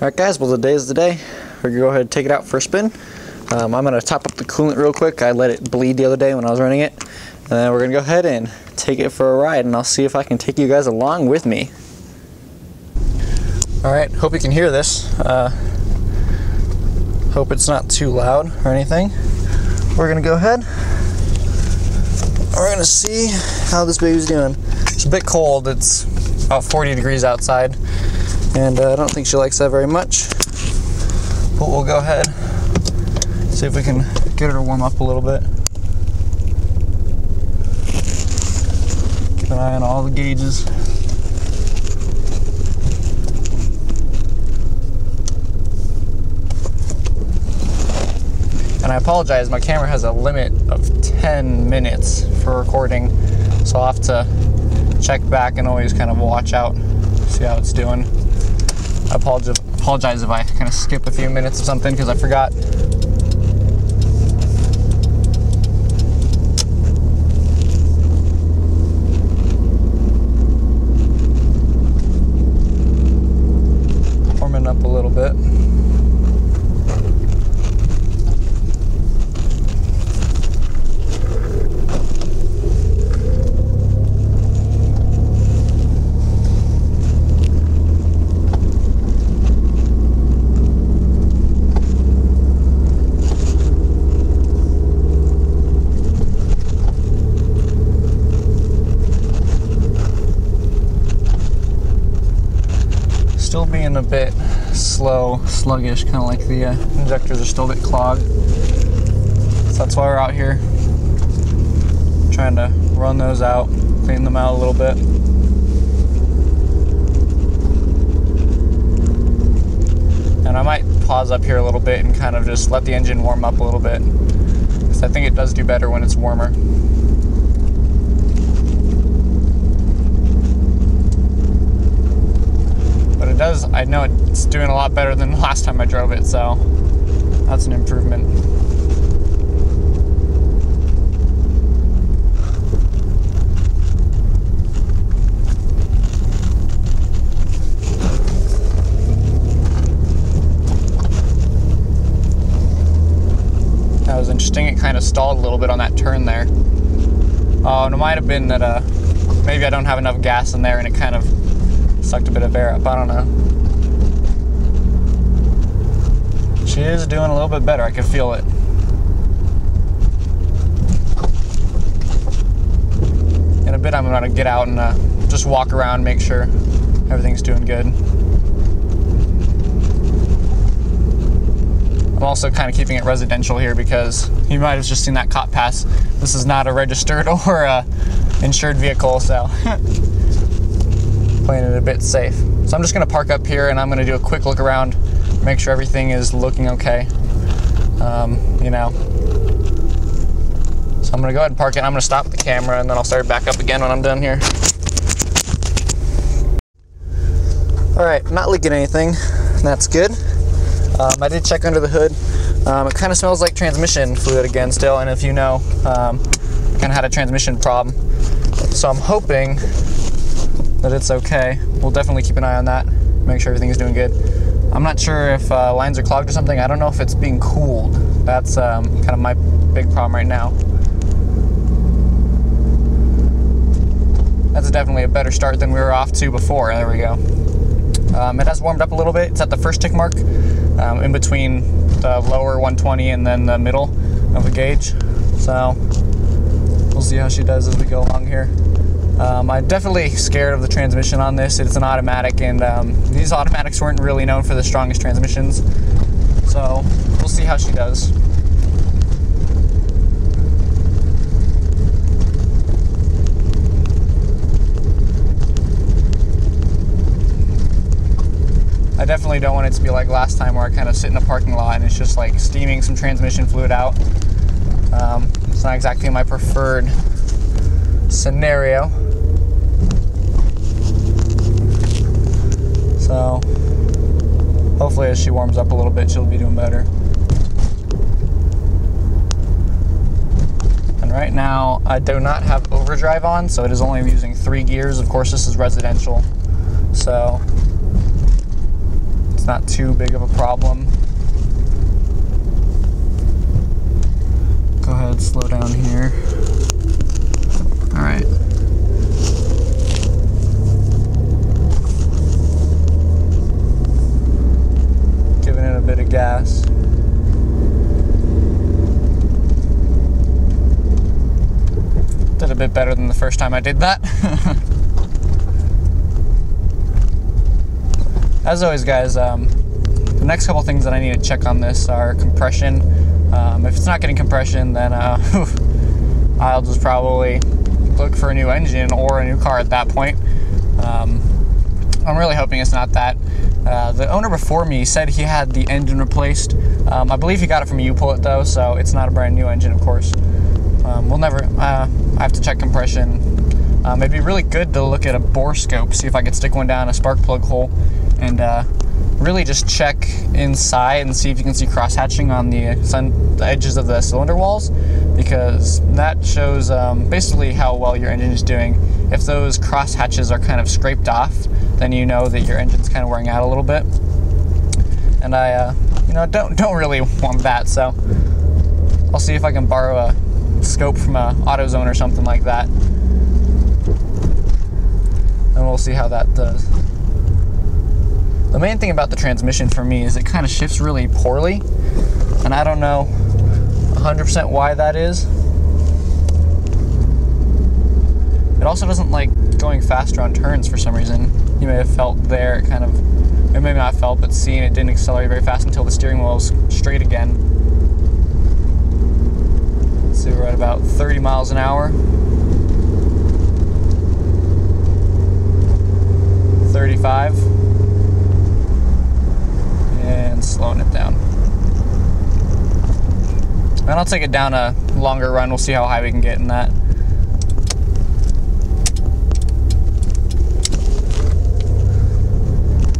Alright guys, well today is the day. We're going to go ahead and take it out for a spin. I'm going to top up the coolant real quick. I let it bleed the other day when I was running it. And then we're going to go ahead and take it for a ride, and I'll see if I can take you guys along with me. Alright, hope you can hear this. Hope it's not too loud or anything. We're going to go ahead. We're going to see how this baby's doing. It's a bit cold. It's about 40 degrees outside. And I don't think she likes that very much. But we'll go ahead, see if we can get her to warm up a little bit. Keep an eye on all the gauges. And I apologize, my camera has a limit of 10 minutes for recording, so I'll have to check back and always kind of watch out, see how it's doing. I apologize if I kind of skip a few minutes or something because I forgot. Warming up a little bit. Still being a bit slow, sluggish, kind of like the injectors are still a bit clogged. So that's why we're out here trying to run those out, clean them out a little bit. And I might pause up here a little bit and kind of just let the engine warm up a little bit, because I think it does do better when it's warmer. I know it's doing a lot better than the last time I drove it, so that's an improvement. That was interesting. It kind of stalled a little bit on that turn there. Oh, and it might have been that maybe I don't have enough gas in there and it kind of sucked a bit of air up. I don't know. She is doing a little bit better. I can feel it. In a bit, I'm going to get out and just walk around, make sure everything's doing good. I'm also kind of keeping it residential here because you might have just seen that cop pass. This is not a registered or insured vehicle, so playing it a bit safe. So I'm just going to park up here and I'm going to do a quick look around, make sure everything is looking okay, you know. So I'm going to go ahead and park it. I'm going to stop the camera and then I'll start back up again when I'm done here. Alright, not leaking anything. That's good. I did check under the hood. It kind of smells like transmission fluid again still, and if you know, kind of had a transmission problem. So I'm hoping that it's okay. We'll definitely keep an eye on that, make sure everything is doing good. I'm not sure if lines are clogged or something. I don't know if it's being cooled. That's kind of my big problem right now. That's definitely a better start than we were off to before. There we go. It has warmed up a little bit. It's at the first tick mark, in between the lower 120 and then the middle of the gauge. So we'll see how she does as we go along here. I'm definitely scared of the transmission on this. It's an automatic, and these automatics weren't really known for the strongest transmissions. So we'll see how she does. I definitely don't want it to be like last time where I kind of sit in a parking lot and it's just like steaming some transmission fluid out. It's not exactly my preferred scenario. So hopefully as she warms up a little bit, she'll be doing better. And right now I do not have overdrive on, so it is only using 3 gears. Of course, this is residential, so It's not too big of a problem. Go ahead, slow down here. All right. Giving it a bit of gas. Did a bit better than the first time I did that. As always, guys, the next couple things that I need to check on this are compression. If it's not getting compression, then I'll just probably look for a new engine or a new car at that point. I'm really hoping it's not that. The owner before me said he had the engine replaced. I believe he got it from a U-Pullet though, so it's not a brand new engine, of course. We'll never, I have to check compression. It'd be really good to look at a bore scope, see if I could stick one down a spark plug hole, and really just check inside and see if you can see cross-hatching on the edges of the cylinder walls, because that shows basically how well your engine is doing. If those cross-hatches are kind of scraped off, then you know that your engine's kind of wearing out a little bit. And I, don't really want that, so I'll see if I can borrow a scope from a AutoZone or something like that, and we'll see how that does. The main thing about the transmission for me is it kind of shifts really poorly, and I don't know 100% why that is. It also doesn't like going faster on turns for some reason. You may have felt there, it kind of, or maybe not felt, but seeing it didn't accelerate very fast until the steering wheel was straight again. So we're at about 30 miles an hour. 35. And slowing it down. And I'll take it down a longer run. We'll see how high we can get in that.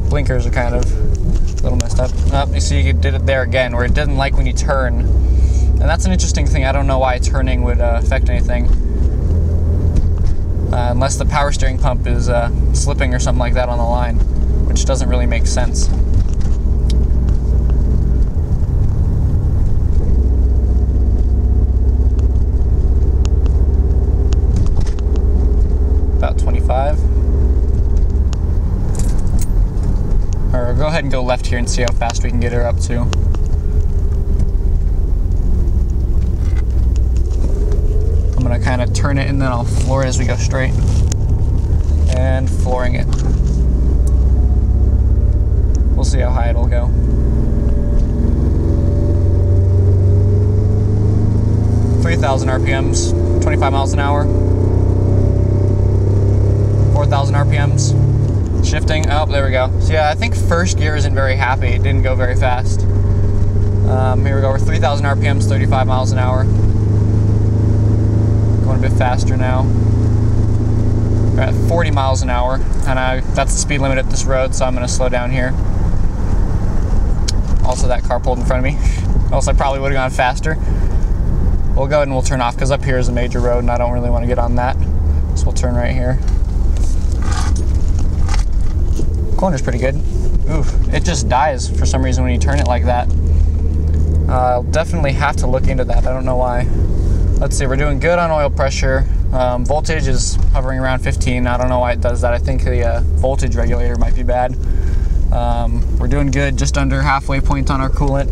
Blinkers are kind of a little messed up. Oh, you see you did it there again, where it didn't like when you turn. And that's an interesting thing. I don't know why turning would affect anything. Unless the power steering pump is slipping or something like that on the line, which doesn't really make sense. About 25. Or go ahead and go left here and see how fast we can get her up to. I'm gonna kind of turn it and then I'll floor it as we go straight. And flooring it. We'll see how high it'll go. .3,000 RPMs, 25 miles an hour. 4,000 RPMs. Shifting, oh, there we go. So yeah, I think first gear isn't very happy. It didn't go very fast. Here we go, we're 3,000 RPMs, 35 miles an hour. Going a bit faster now. We're at 40 miles an hour, and that's the speed limit at this road, so I'm gonna slow down here. Also, that car pulled in front of me. Else I probably would've gone faster. We'll go ahead and we'll turn off, because up here is a major road, and I don't really want to get on that. So we'll turn right here. Corner's pretty good. Oof, it just dies for some reason when you turn it like that. I'll definitely have to look into that. I don't know why. Let's see, we're doing good on oil pressure. Voltage is hovering around 15. I don't know why it does that. I think the voltage regulator might be bad. We're doing good, just under halfway point on our coolant.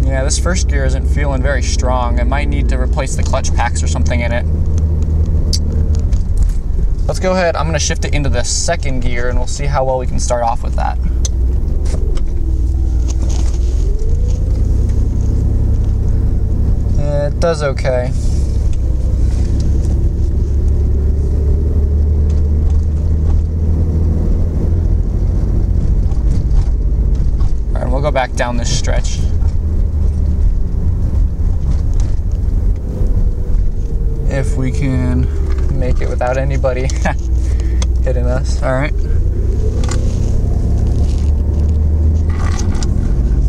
Yeah, this first gear isn't feeling very strong. It might need to replace the clutch packs or something in it. Let's go ahead, I'm gonna shift it into the second gear and we'll see how well we can start off with that. It does okay. All right, we'll go back down this stretch. If we can make it without anybody hitting us. All right.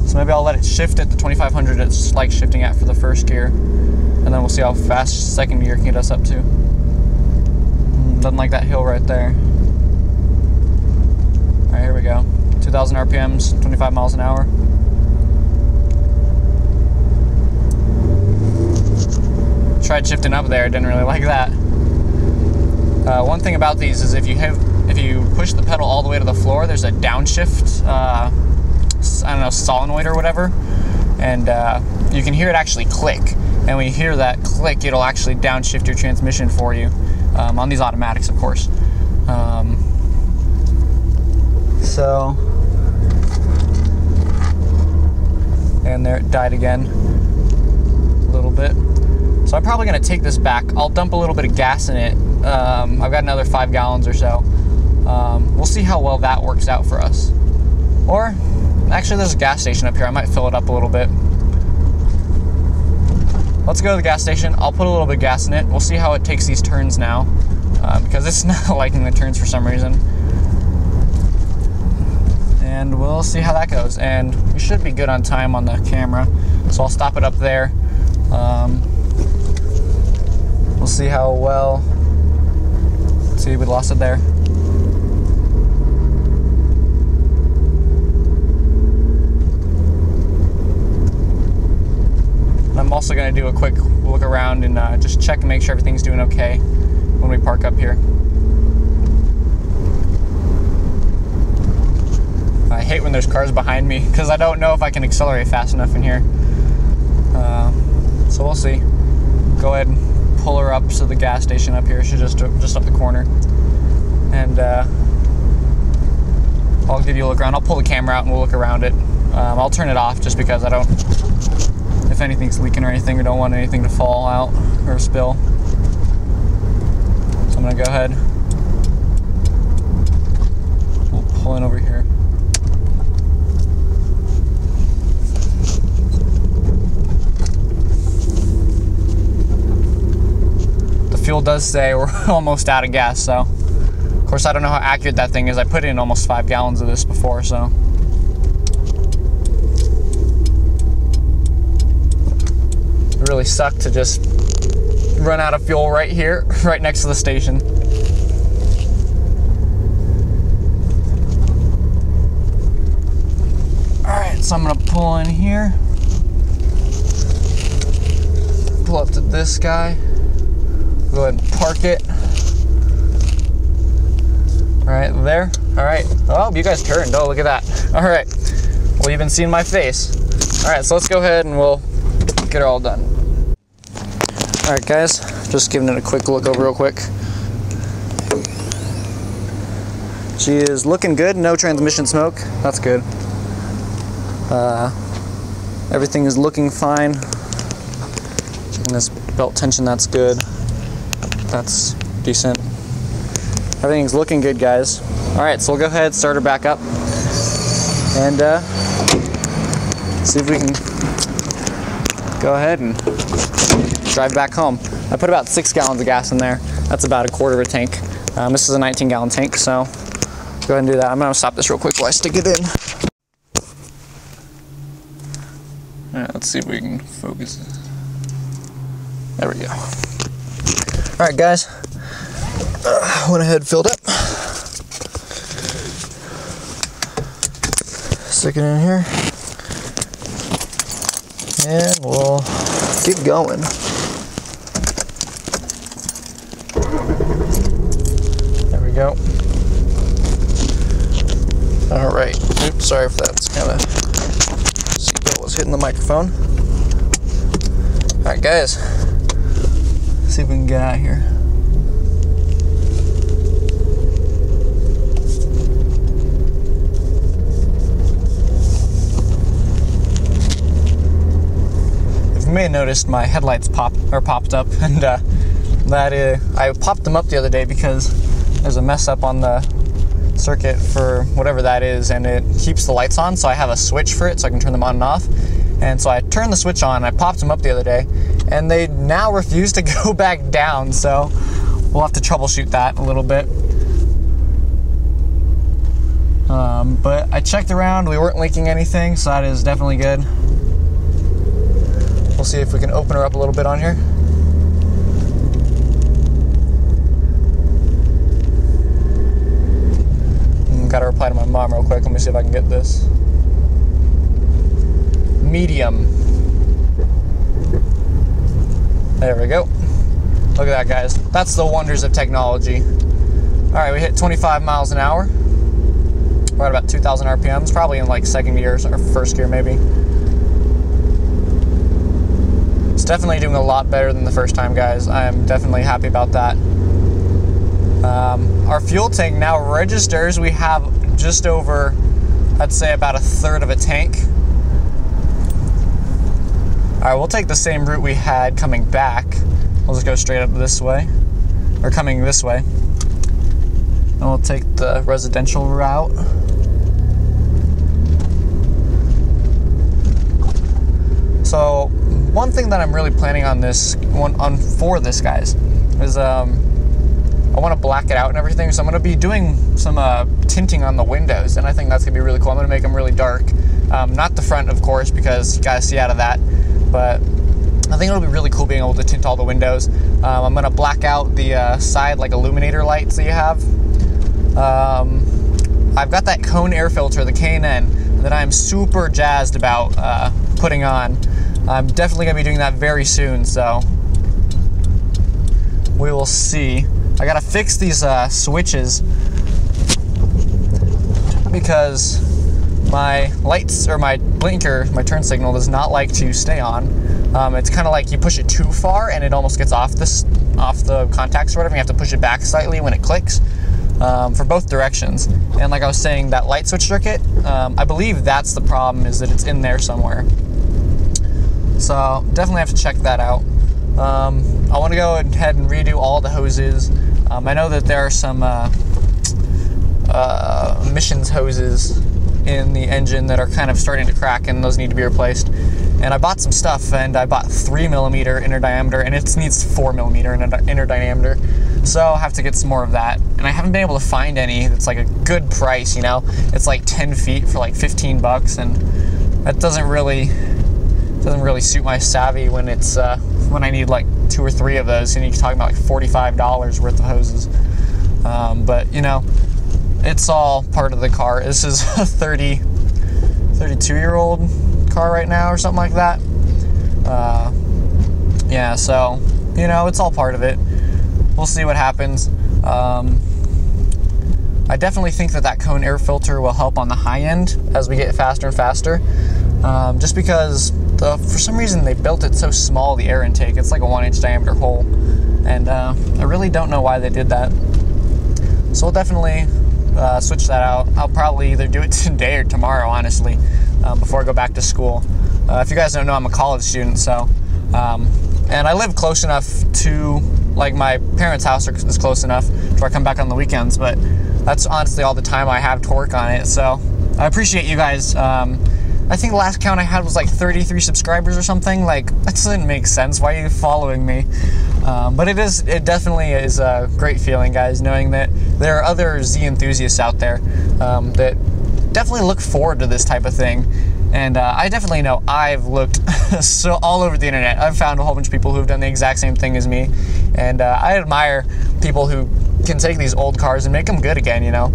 So maybe I'll let it shift at the 2500 it's like shifting at for the first gear, and then we'll see how fast second gear can get us up to. Doesn't like that hill right there. All right, here we go. 2,000 RPMs, 25 miles an hour. Tried shifting up there, didn't really like that. One thing about these is if you push the pedal all the way to the floor, there's a downshift, I don't know, solenoid or whatever, and you can hear it actually click. And when you hear that click, it'll actually downshift your transmission for you, on these automatics, of course. And there it died again a little bit. So I'm probably going to take this back. I'll dump a little bit of gas in it. I've got another 5 gallons or so. We'll see how well that works out for us. Or, actually there's a gas station up here. I might fill it up a little bit. Let's go to the gas station. I'll put a little bit of gas in it. We'll see how it takes these turns now. Because it's not liking the turns for some reason. And we'll see how that goes. And we should be good on time on the camera. So I'll stop it up there. We'll see how well. Let's see, we lost it there. I'm also going to do a quick look around and just check and make sure everything's doing okay when we park up here. I hate when there's cars behind me because I don't know if I can accelerate fast enough in here. So we'll see. Go ahead and pull her up to the gas station up here. She's just up the corner. And I'll give you a look around. I'll pull the camera out and we'll look around it. I'll turn it off just because I don't, if anything's leaking or anything, I don't want anything to fall out or spill. So I'm gonna go ahead. We'll pull in over here. Fuel does say we're almost out of gas, so of course I don't know how accurate that thing is. I put in almost 5 gallons of this before, so it really sucked to just run out of fuel right here, right next to the station. Alright, so I'm gonna pull in here, pull up to this guy. Go ahead and park it right there. All right. Oh, you guys turned. Oh, look at that. All right. Well, you've been seeing my face. All right, so let's go ahead and we'll get her all done. All right, guys. Just giving it a quick look over real quick. She is looking good. No transmission smoke. That's good. Everything is looking fine. Checking this belt tension. That's good. That's decent. Everything's looking good, guys. All right, so we'll go ahead, start her back up, and see if we can go ahead and drive back home. I put about 6 gallons of gas in there. That's about a quarter of a tank. This is a 19-gallon tank, so go ahead and do that. I'm gonna stop this real quick while I stick it in. All right, let's see if we can focus it. There we go. All right, guys, went ahead, filled up. Stick it in here, and we'll keep going. There we go. All right. Oops, sorry if that's kind of seatbelt was hitting the microphone. All right, guys. See if we can get out of here. If you may have noticed, my headlights popped up, and I popped them up the other day because there's a mess up on the circuit for whatever that is, and it keeps the lights on, so I have a switch for it so I can turn them on and off. And so I turned the switch on, I popped them up the other day, and they now refuse to go back down, so we'll have to troubleshoot that a little bit. But I checked around, we weren't leaking anything, so that is definitely good. We'll see if we can open her up a little bit on here. Gotta reply to my mom real quick. Let me see if I can get this. Medium. There we go. Look at that, guys. That's the wonders of technology. All right, we hit 25 miles an hour. We're at about 2,000 RPMs, probably in like second gear or first gear maybe. It's definitely doing a lot better than the first time, guys. I am definitely happy about that. Our fuel tank now registers. We have just over, I'd say about a third of a tank. All right, we'll take the same route we had coming back. We'll just go straight up this way, or coming this way. And we'll take the residential route. So one thing that I'm really planning on for this, guys, is I want to black it out and everything. So I'm going to be doing some tinting on the windows, and I think that's going to be really cool. I'm going to make them really dark. Not the front, of course, because you guys see out of that. But I think it'll be really cool being able to tint all the windows. I'm going to black out the side like illuminator lights that you have. I've got that cone air filter, the K&N, that I'm super jazzed about putting on. I'm definitely going to be doing that very soon, so we will see. I got to fix these switches because my lights, or my blinker, my turn signal, does not like to stay on. It's kind of like you push it too far and it almost gets off the contacts or whatever. You have to push it back slightly when it clicks, for both directions. And like I was saying, that light switch circuit, I believe that's the problem, is that it's in there somewhere. So definitely have to check that out. I want to go ahead and redo all the hoses. I know that there are some emissions hoses in the engine that are kind of starting to crack, and those need to be replaced. And I bought some stuff, and I bought 3mm inner diameter, and it needs 4mm inner diameter. So I'll have to get some more of that. And I haven't been able to find any that's like a good price, you know? It's like 10 feet for like 15 bucks, and that doesn't really suit my savvy when it's when I need like 2 or 3 of those, and you're talking about like $45 worth of hoses. But you know, it's all part of the car. This is a 32-year-old car right now or something like that. Yeah, so you know, it's all part of it. We'll see what happens. I definitely think that cone air filter will help on the high end as we get faster and faster. Just because for some reason they built it so small, the air intake. It's like a 1-inch diameter hole, and I really don't know why they did that. So we'll definitely switch that out. I'll probably either do it today or tomorrow, honestly, before I go back to school. If you guys don't know, I'm a college student, so and I live close enough to, like, my parents' house is close enough to I come back on the weekends, but that's honestly all the time I have to work on it. So I appreciate you guys. I think the last count I had was like 33 subscribers or something. Like, that doesn't make sense. Why are you following me? But it definitely is a great feeling, guys, knowing that there are other Z enthusiasts out there that definitely look forward to this type of thing. And I definitely know I've looked so all over the internet. I've found a whole bunch of people who've done the exact same thing as me. And I admire people who can take these old cars and make them good again, you know?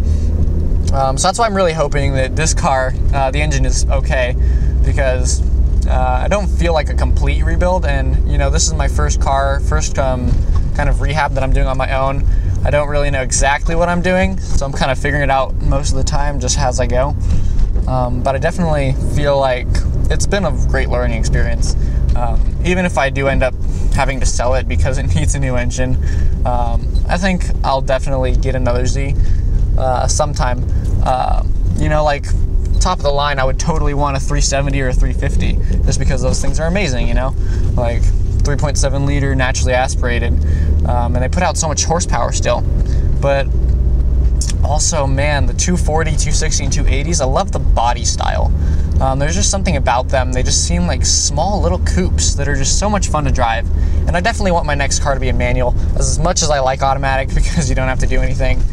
So that's why I'm really hoping that this car, the engine is okay, because I don't feel like a complete rebuild. And, you know, this is my first car, kind of rehab that I'm doing on my own. I don't really know exactly what I'm doing, so I'm kind of figuring it out most of the time just as I go. But I definitely feel like it's been a great learning experience. Even if I do end up having to sell it because it needs a new engine, I think I'll definitely get another Z sometime. You know, like, top of the line, I would totally want a 370 or a 350, just because those things are amazing, you know? Like, 3.7 liter naturally aspirated, and they put out so much horsepower still. But also, man, the 240, 260, and 280s, I love the body style. There's just something about them. They just seem like small little coupes that are just so much fun to drive. And I definitely want my next car to be a manual, as much as I like automatic because you don't have to do anything.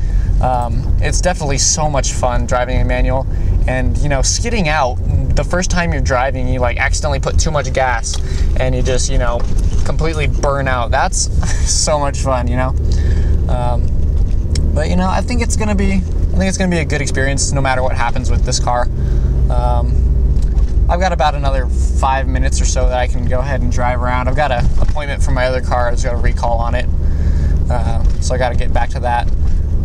It's definitely so much fun driving a manual. And, you know, skidding out, the first time you're driving, you like accidentally put too much gas and you just, you know, completely burn out. That's so much fun, you know? But, you know, I think it's gonna be think it's going to be a good experience no matter what happens with this car. I've got about another 5 minutes or so that I can go ahead and drive around. I've got an appointment for my other car. I've got a recall on it, so I got to get back to that.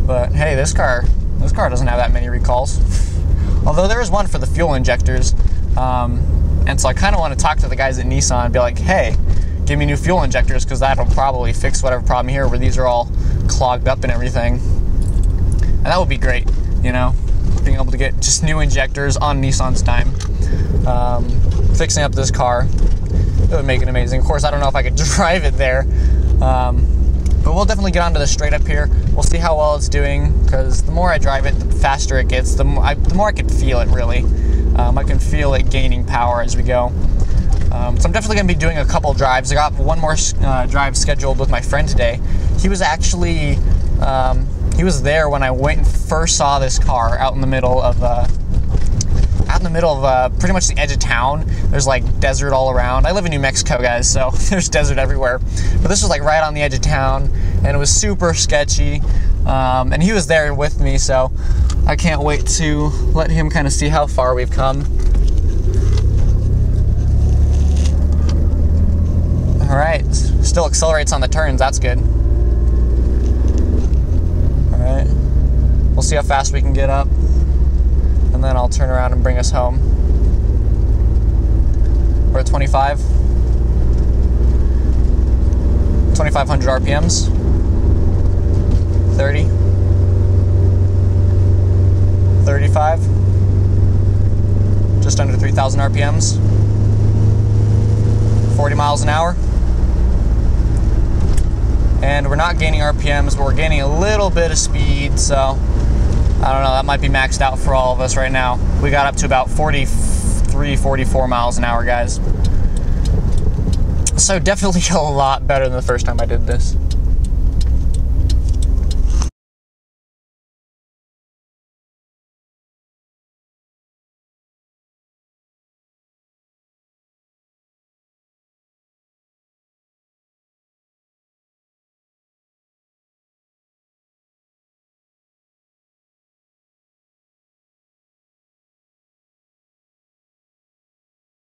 But hey, this car doesn't have that many recalls. Although there is one for the fuel injectors, and so I kind of want to talk to the guys at Nissan and be like, hey, give me new fuel injectors, because that'll probably fix whatever problem here where these are all clogged up and everything. And that would be great, you know, being able to get just new injectors on Nissan's dime. Fixing up this car, it would make it amazing. Of course, I don't know if I could drive it there, but we'll definitely get onto the straight up here. We'll see how well it's doing, because the more I drive it, the faster it gets, the more I can feel it, really. I can feel it gaining power as we go. So I'm definitely going to be doing a couple drives. I got one more drive scheduled with my friend today. He was actually, he was there when I went and first saw this car out in the middle of pretty much the edge of town. There's like desert all around. I live in New Mexico, guys, so there's desert everywhere. But this was like right on the edge of town, and it was super sketchy. And he was there with me, so I can't wait to let him kind of see how far we've come. All right, still accelerates on the turns. That's good. All right, we'll see how fast we can get up, and then I'll turn around and bring us home. We're at 2,500 RPMs, 30, 35, just under 3,000 RPMs, 40 miles an hour. And we're not gaining RPMs, but we're gaining a little bit of speed, so I don't know, that might be maxed out for all of us right now. We got up to about 43, 44 miles an hour, guys. So definitely a lot better than the first time I did this.